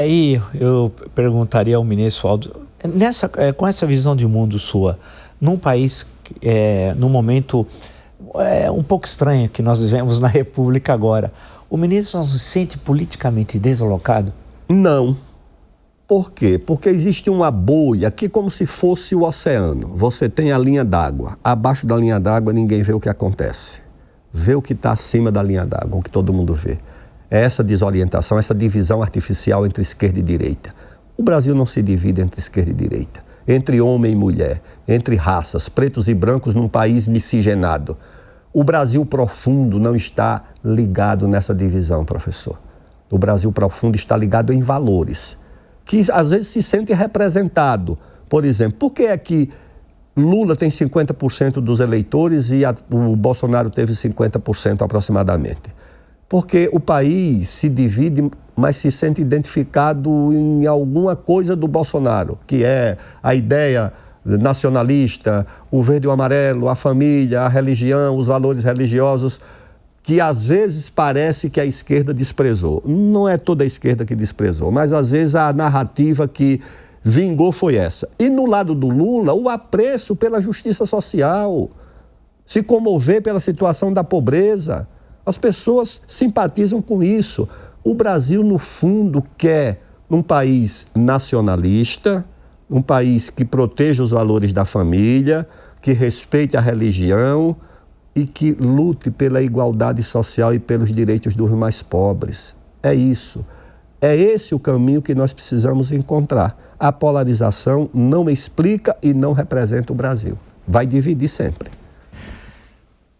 Aí eu perguntaria ao ministro Aldo, com essa visão de mundo sua, num país, num momento um pouco estranho que nós vivemos na República agora, o ministro não se sente politicamente deslocado? Não. Por quê? Porque existe uma bolha aqui como se fosse o oceano. Você tem a linha d'água. Abaixo da linha d'água ninguém vê o que acontece. Vê o que está acima da linha d'água, o que todo mundo vê. É essa desorientação, essa divisão artificial entre esquerda e direita. O Brasil não se divide entre esquerda e direita, entre homem e mulher, entre raças, pretos e brancos num país miscigenado. O Brasil profundo não está ligado nessa divisão, professor. O Brasil profundo está ligado em valores, que às vezes se sente representado. Por exemplo, por que é que Lula tem 50% dos eleitores e o Bolsonaro teve 50% aproximadamente? Porque o país se divide, mas se sente identificado em alguma coisa do Bolsonaro, que é a ideia nacionalista, o verde e o amarelo, a família, a religião, os valores religiosos, que às vezes parece que a esquerda desprezou. Não é toda a esquerda que desprezou, mas às vezes a narrativa que vingou foi essa. E no lado do Lula, o apreço pela justiça social, se comover pela situação da pobreza. As pessoas simpatizam com isso. O Brasil, no fundo, quer um país nacionalista, um país que proteja os valores da família, que respeite a religião e que lute pela igualdade social e pelos direitos dos mais pobres. É isso. É esse o caminho que nós precisamos encontrar. A polarização não explica e não representa o Brasil. Vai dividir sempre.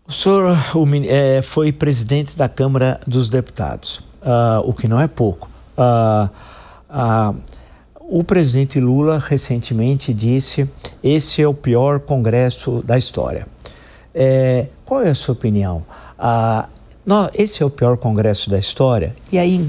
O senhor foi presidente da Câmara dos Deputados, o que não é pouco. O presidente Lula recentemente disse: esse é o pior congresso da história. Qual é a sua opinião? Esse é o pior congresso da história? E aí,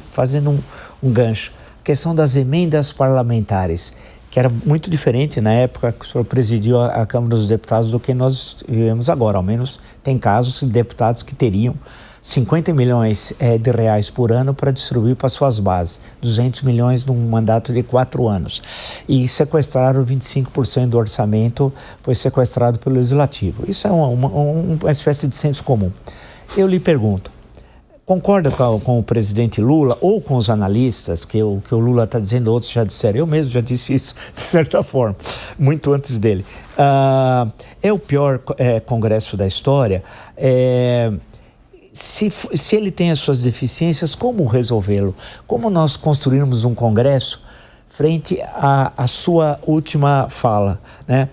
fazendo um gancho, a questão das emendas parlamentares, que era muito diferente na época que o senhor presidiu a Câmara dos Deputados do que nós vivemos agora. Ao menos tem casos de deputados que teriam 50 milhões de reais por ano para distribuir para suas bases, 200 milhões num mandato de 4 anos. E sequestraram 25% do orçamento, foi sequestrado pelo Legislativo. Isso é uma espécie de senso comum. Eu lhe pergunto, concorda com o presidente Lula ou com os analistas, que o Lula está dizendo, outros já disseram, eu mesmo já disse isso, de certa forma, muito antes dele. É o pior congresso da história. Se ele tem as suas deficiências, como resolvê-lo? Como nós construirmos um congresso frente à sua última fala, né?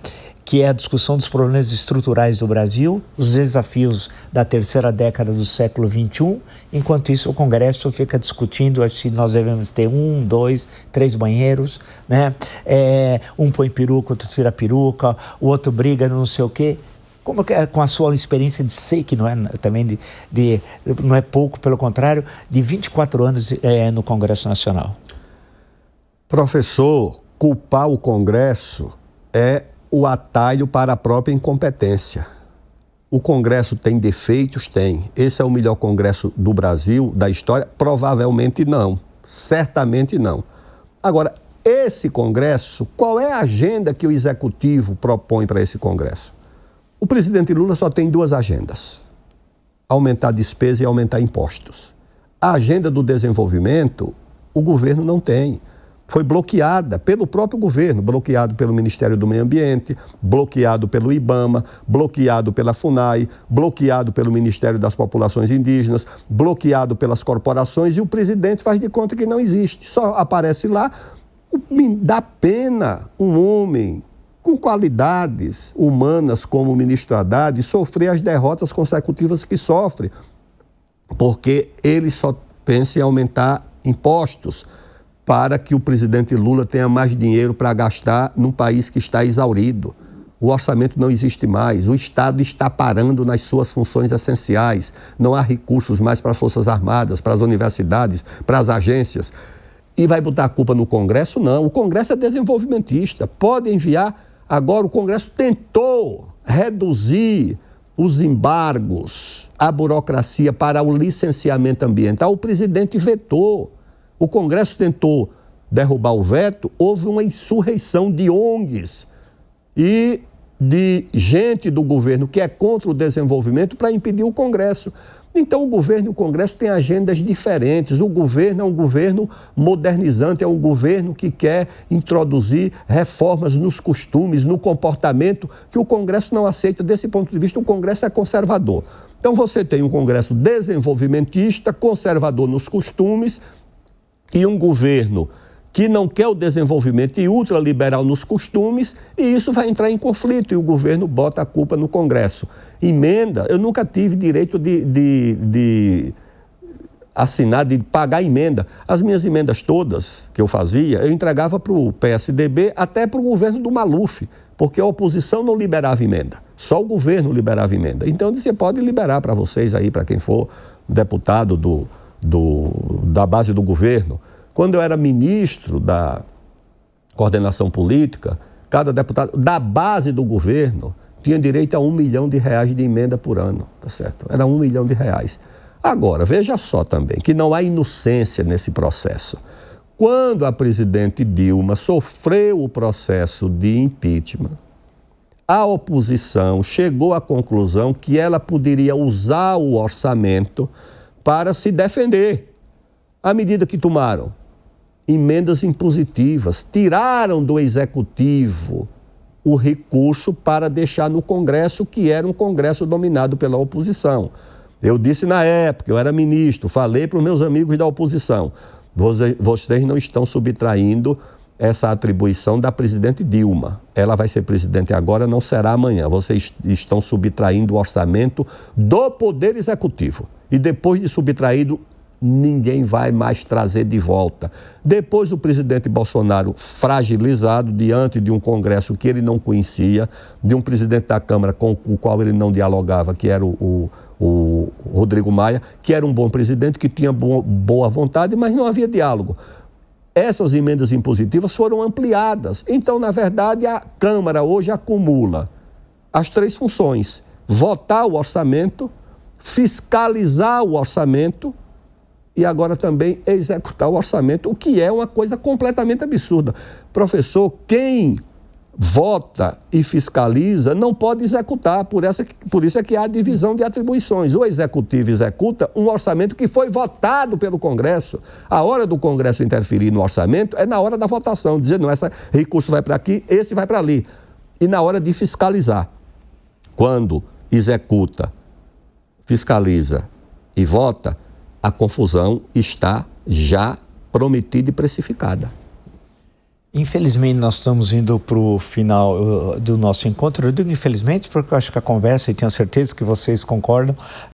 Que é a discussão dos problemas estruturais do Brasil, os desafios da terceira década do século XXI. Enquanto isso, o Congresso fica discutindo se nós devemos ter 1, 2, 3 banheiros, né? Um põe peruca, outro tira peruca, o outro briga não sei o quê. Como que é, com a sua experiência de sei que não é também não é pouco, pelo contrário, de 24 anos no Congresso Nacional? Professor, culpar o Congresso é o atalho para a própria incompetência. O Congresso tem defeitos? Tem. Esse é o melhor Congresso do Brasil, da história? Provavelmente não. Certamente não. Agora, esse Congresso, qual é a agenda que o Executivo propõe para esse Congresso? O presidente Lula só tem 2 agendas: aumentar a despesa e aumentar impostos. A agenda do desenvolvimento, o governo não tem. Foi bloqueada pelo próprio governo, bloqueado pelo Ministério do Meio Ambiente, bloqueado pelo IBAMA, bloqueado pela FUNAI, bloqueado pelo Ministério das Populações Indígenas, bloqueado pelas corporações, e o presidente faz de conta que não existe. Só aparece lá. Dá pena um homem com qualidades humanas como o ministro Haddad sofrer as derrotas consecutivas que sofre, porque ele só pensa em aumentar impostos para que o presidente Lula tenha mais dinheiro para gastar num país que está exaurido. O orçamento não existe mais, o Estado está parando nas suas funções essenciais, não há recursos mais para as Forças Armadas, para as universidades, para as agências. E vai botar a culpa no Congresso? Não, o Congresso é desenvolvimentista, pode enviar. Agora o Congresso tentou reduzir os embargos, a burocracia para o licenciamento ambiental, o presidente vetou. O Congresso tentou derrubar o veto, houve uma insurreição de ONGs e de gente do governo que é contra o desenvolvimento para impedir o Congresso. Então o governo e o Congresso têm agendas diferentes. O governo é um governo modernizante, é um governo que quer introduzir reformas nos costumes, no comportamento, que o Congresso não aceita. Desse ponto de vista, o Congresso é conservador. Então você tem um Congresso desenvolvimentista, conservador nos costumes, e um governo que não quer o desenvolvimento e ultraliberal nos costumes, e isso vai entrar em conflito, e o governo bota a culpa no Congresso. Emenda, eu nunca tive direito de assinar, de pagar emenda. As minhas emendas todas que eu fazia, eu entregava para o PSDB, até para o governo do Maluf, porque a oposição não liberava emenda, só o governo liberava emenda. Então, você pode liberar para vocês aí, para quem for deputado da base do governo. Quando eu era ministro da coordenação política, cada deputado da base do governo tinha direito a R$1 milhão de emenda por ano, tá certo? Era R$1 milhão. Agora, veja só também, que não há inocência nesse processo. Quando a presidente Dilma sofreu o processo de impeachment, a oposição chegou à conclusão que ela poderia usar o orçamento para se defender. À medida que tomaram emendas impositivas, tiraram do executivo o recurso para deixar no Congresso, que era um Congresso dominado pela oposição. Eu disse na época, eu era ministro, falei para os meus amigos da oposição, vocês não estão subtraindo essa atribuição da presidente Dilma. Ela vai ser presidente agora, não será amanhã. Vocês estão subtraindo o orçamento do Poder Executivo. E depois de subtraído, ninguém vai mais trazer de volta. Depois o presidente Bolsonaro, fragilizado diante de um Congresso que ele não conhecia, de um presidente da Câmara com o qual ele não dialogava, que era o Rodrigo Maia, que era um bom presidente, que tinha boa vontade, mas não havia diálogo. Essas emendas impositivas foram ampliadas. Então, na verdade, a Câmara hoje acumula as três funções: votar o orçamento, fiscalizar o orçamento e agora também executar o orçamento, o que é uma coisa completamente absurda. Professor, quem vota e fiscaliza não pode executar, por isso é que há divisão de atribuições. O executivo executa um orçamento que foi votado pelo Congresso. A hora do Congresso interferir no orçamento é na hora da votação, dizer, não, esse recurso vai para aqui, esse vai para ali. E na hora de fiscalizar. Quando executa, fiscaliza e vota, a confusão está já prometida e precificada. Infelizmente, nós estamos indo para o final do nosso encontro. Eu digo infelizmente porque eu acho que a conversa, e tenho certeza que vocês concordam,